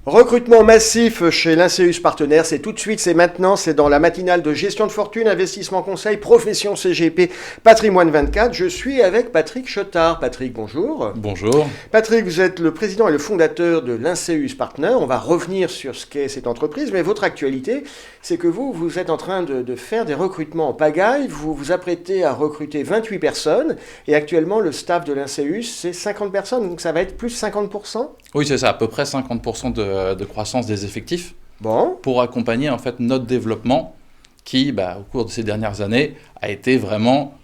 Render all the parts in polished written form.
Recrutement massif chez Linceus Partenaires, c'est tout de suite, c'est maintenant, c'est dans la matinale de gestion de fortune, investissement conseil, profession CGP, patrimoine 24. Je suis avec Patrick Chotard. Patrick, bonjour. Bonjour. Patrick, vous êtes le président et le fondateur de Linceus Partenaires. On va revenir sur ce qu'est cette entreprise, mais votre actualité, c'est que vous êtes en train de faire des recrutements en pagaille. Vous vous apprêtez à recruter 28 personnes et actuellement, le staff de Linceus, c'est 50 personnes, donc ça va être plus 50%. Oui, c'est ça, à peu près 50% de croissance des effectifs pour accompagner en fait notre développement qui, au cours de ces dernières années, a été vraiment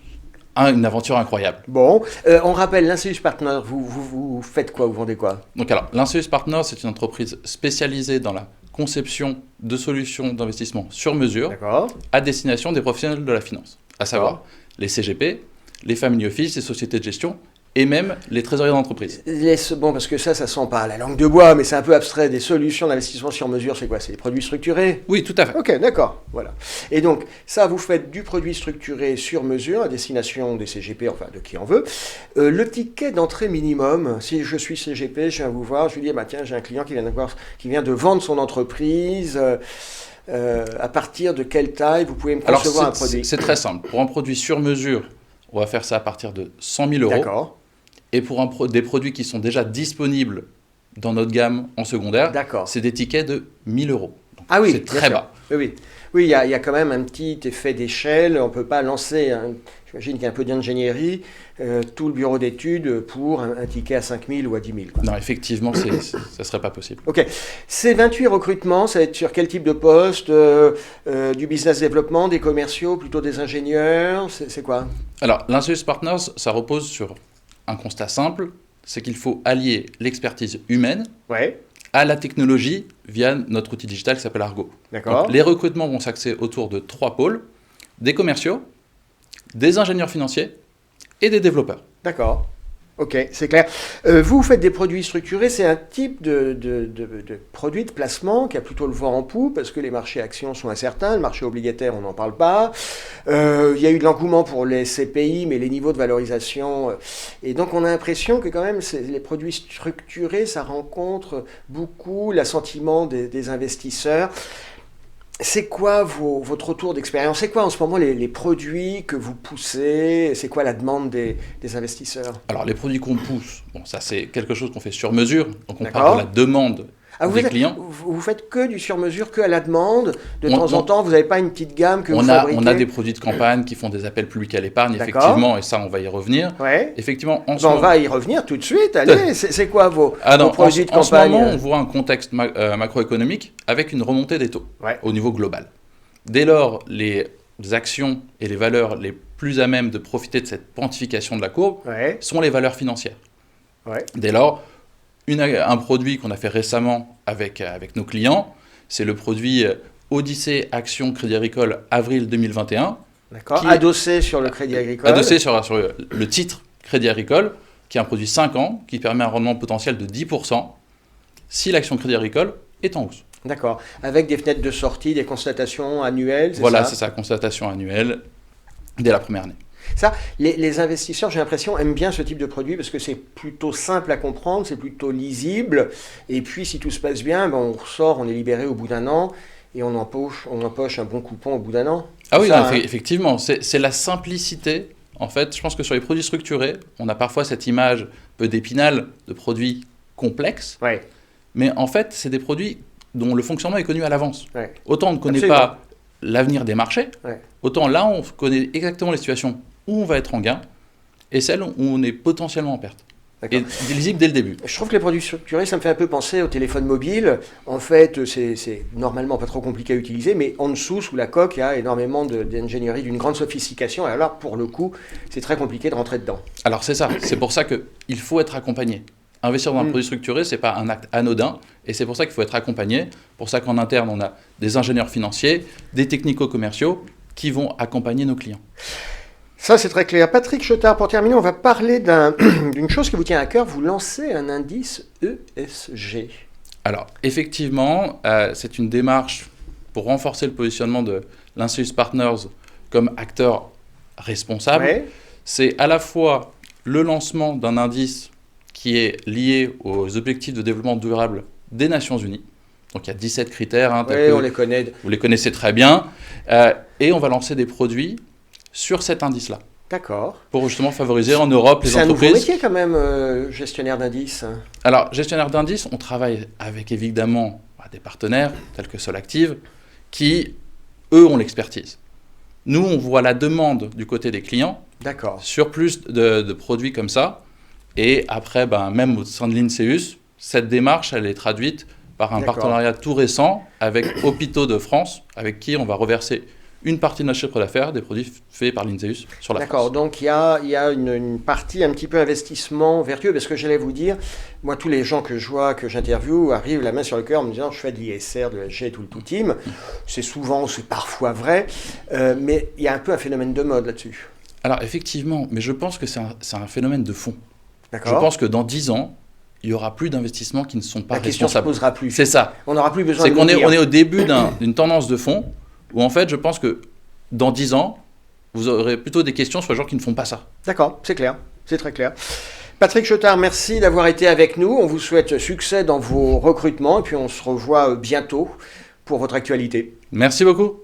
une aventure incroyable. On rappelle, Linceus Partners, vous faites quoi, vous vendez quoi? Donc alors, Linceus Partners, c'est une entreprise spécialisée dans la conception de solutions d'investissement sur mesure à destination des professionnels de la finance, à savoir les CGP, les family office, les sociétés de gestion, et même les trésoriers d'entreprise. Parce que ça sent pas la langue de bois, mais c'est un peu abstrait. Des solutions d'investissement sur mesure, c'est quoi? C'est des produits structurés? Oui, tout à fait. Ok, d'accord. Voilà. Et donc, ça, vous faites du produit structuré sur mesure à destination des CGP, enfin de qui en veut. Le ticket d'entrée minimum, si je suis CGP, je viens vous voir, je lui dis, tiens, j'ai un client qui vient de vendre son entreprise. À partir de quelle taille vous pouvez me concevoir un produit? C'est très simple. Pour un produit sur mesure, on va faire ça à partir de 100 000 euros. D'accord. Et pour des produits qui sont déjà disponibles dans notre gamme en secondaire, c'est des tickets de 1 000 euros. Donc, c'est très bas. Oui, il y a quand même un petit effet d'échelle. On ne peut pas lancer, j'imagine qu'il y a un peu d'ingénierie, tout le bureau d'études pour un ticket à 5 000 ou à 10 000. Quoi. Non, effectivement, ça ne serait pas possible. Ok. Ces 28 recrutements, ça va être sur quel type de poste? Du business développement, des commerciaux, plutôt des ingénieurs? C'est quoi? Alors, Linceus Partners, ça repose sur un constat simple, c'est qu'il faut allier l'expertise humaine à la technologie via notre outil digital qui s'appelle Argo. D'accord. Donc, les recrutements vont s'axer autour de 3 pôles, des commerciaux, des ingénieurs financiers et des développeurs. D'accord. Ok, c'est clair. Vous faites des produits structurés, c'est un type de produit de placement qui a plutôt le vent en poupe parce que les marchés actions sont incertains, le marché obligataire, on n'en parle pas. Il y a eu de l'engouement pour les CPI, mais les niveaux de valorisation... et donc on a l'impression que quand même les produits structurés, ça rencontre beaucoup l'assentiment des investisseurs. C'est quoi votre retour d'expérience? C'est quoi en ce moment les produits que vous poussez? C'est quoi la demande des investisseurs? Alors les produits qu'on pousse, ça c'est quelque chose qu'on fait sur mesure, donc on parle de la demande des clients. Vous faites que du sur mesure, que à la demande? De temps en temps, vous n'avez pas une petite gamme que vous fabriquez? On a des produits de campagne qui font des appels publics à l'épargne, effectivement, et ça on va y revenir. Effectivement, on va y revenir tout de suite, allez, c'est quoi vos produits de campagne? En ce moment, on voit un contexte macroéconomique avec une remontée des taux au niveau global. Dès lors, les actions et les valeurs les plus à même de profiter de cette pontification de la courbe sont les valeurs financières. Dès lors, un produit qu'on a fait récemment avec nos clients, c'est le produit Odyssée Action Crédit Agricole avril 2021. D'accord, adossé sur le Crédit Agricole. Adossé sur le titre Crédit Agricole, qui est un produit 5 ans, qui permet un rendement potentiel de 10% si l'action Crédit Agricole est en hausse. D'accord, avec des fenêtres de sortie, des constatations annuelles, c'est ça, constatation annuelle dès la première année. Ça, les investisseurs, j'ai l'impression, aiment bien ce type de produit parce que c'est plutôt simple à comprendre, c'est plutôt lisible. Et puis, si tout se passe bien, on ressort, on est libéré au bout d'un an et on empoche un bon coupon au bout d'un an. Ah oui, effectivement, c'est la simplicité. En fait, je pense que sur les produits structurés, on a parfois cette image un peu d'Épinal de produits complexes. Mais en fait, c'est des produits dont le fonctionnement est connu à l'avance. Autant on ne connaît pas l'avenir des marchés, autant là, on connaît exactement les situations où on va être en gain et celles où on est potentiellement en perte. Et lisible dès le début. Je trouve que les produits structurés, ça me fait un peu penser au téléphone mobile. En fait, c'est normalement pas trop compliqué à utiliser, mais en dessous, sous la coque, il y a énormément d'ingénierie, d'une grande sophistication. Et alors, pour le coup, c'est très compliqué de rentrer dedans. Alors, c'est ça. C'est pour ça qu'il faut être accompagné. Investir dans un produit structuré, ce n'est pas un acte anodin. Et c'est pour ça qu'il faut être accompagné. Pour ça qu'en interne, on a des ingénieurs financiers, des technico-commerciaux qui vont accompagner nos clients. Ça, c'est très clair. Patrick Chotard, pour terminer, on va parler d'une chose qui vous tient à cœur. Vous lancez un indice ESG. Alors, effectivement, c'est une démarche pour renforcer le positionnement de Linceus Partners comme acteur responsable. C'est à la fois le lancement d'un indice qui est lié aux objectifs de développement durable des Nations Unies. Donc il y a 17 critères. Hein, oui, on les connaît. Vous les connaissez très bien. Et on va lancer des produits sur cet indice-là. D'accord. Pour justement favoriser en Europe les entreprises. C'est un nouveau métier quand même, gestionnaire d'indices. Alors, gestionnaire d'indices, on travaille avec évidemment des partenaires tels que Solactive qui, eux, ont l'expertise. Nous, on voit la demande du côté des clients sur plus de produits comme ça. Et après, même au sein de l'INSEUS, cette démarche, elle est traduite par un partenariat tout récent avec Hôpitaux de France, avec qui on va reverser une partie de notre chiffre d'affaires des produits faits par l'INSEUS sur la France. D'accord, donc il y a une partie un petit peu investissement vertueux, parce que j'allais vous dire, moi tous les gens que je vois, que j'interviewe, arrivent la main sur le cœur en me disant je fais de l'ISR, de l'ESG et tout le tout team. C'est parfois vrai, mais il y a un peu un phénomène de mode là-dessus. Alors effectivement, mais je pense que c'est un phénomène de fond. D'accord. Je pense que dans 10 ans, il n'y aura plus d'investissements qui ne sont pas responsables. La question ne se posera plus. C'est ça. On n'aura plus besoin de on est au début d'une tendance de fond, où en fait, je pense que dans 10 ans, vous aurez plutôt des questions sur les gens qui ne font pas ça. D'accord, c'est clair, c'est très clair. Patrick Chotard, merci d'avoir été avec nous. On vous souhaite succès dans vos recrutements et puis on se revoit bientôt pour votre actualité. Merci beaucoup.